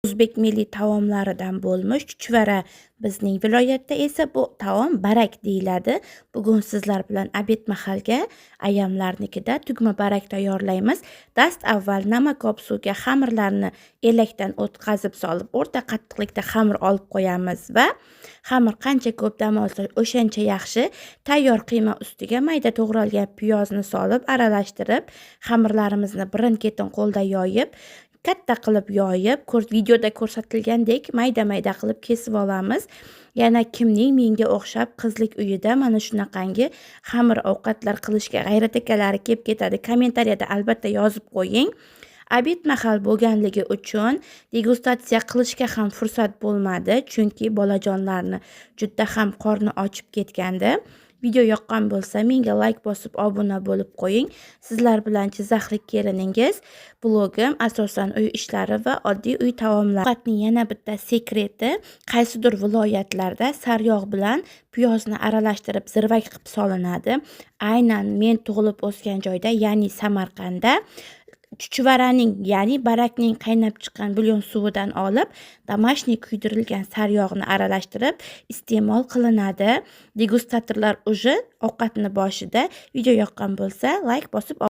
O'zbek milliy taomlaridan bo'lmish chuchvara. Bizning viloyatda esa bu taom barak deyiladi. Bugun sizlar bilan obed mahalga ayamlarnikida tugma barak tayyorlaymiz. Dast avval namakob suvga xamirlarni elakdan o'tkazib solib, o'rta qattiqlikda xamir olib qo'yamiz va xamir qancha ko'p dam olsa o'shancha yaxshi. Tayyor qiyma ustiga mayda to'g'ralgan piyozni solib, aralashtirib, xamirlarimizni birin-ketin qo'lda yoyib, katta qilib yoyib, videoda ko'rsatilgandek mayda-mayda qilib kesib olamiz. Yana kimning menga o'xshab qizlik uyida mana shunaqangi xamir ovqatlar qilishga g'ayrat akalari kelib ketadi. Kommentariyada albatta yozib qo'ying. Obed mahal bo'lganligi uchun degustatsiya qilishga ham fursat bo'lmadi, chunki bolajonlarni juda ham qorni ochib ketgandi. Video yoqqan bo'lsa, menga like bosib obuna bo'lib qo'ying. Sizlar bilan Jizzaxlik keliningiz. Blogim asosan uy ishlari va oddiy uy taomlari. Ovqatning yana bitta sekreti, qaysidir viloyatlarda saryog' bilan piyozni aralashtirib zirvak qilib solinadi. Aynan men tug'ilib o'sgan joyda, ya'ni Samarqandda chuchvaraning, ya'ni barakning qaynab chiqqan bulyon suvidan olib, damashnik kuydirilgan saryog'ni aralashtirib iste'mol qilinadi. Degustatorlar uje ovqatni boshida. Video yoqqan bo'lsa, like bosib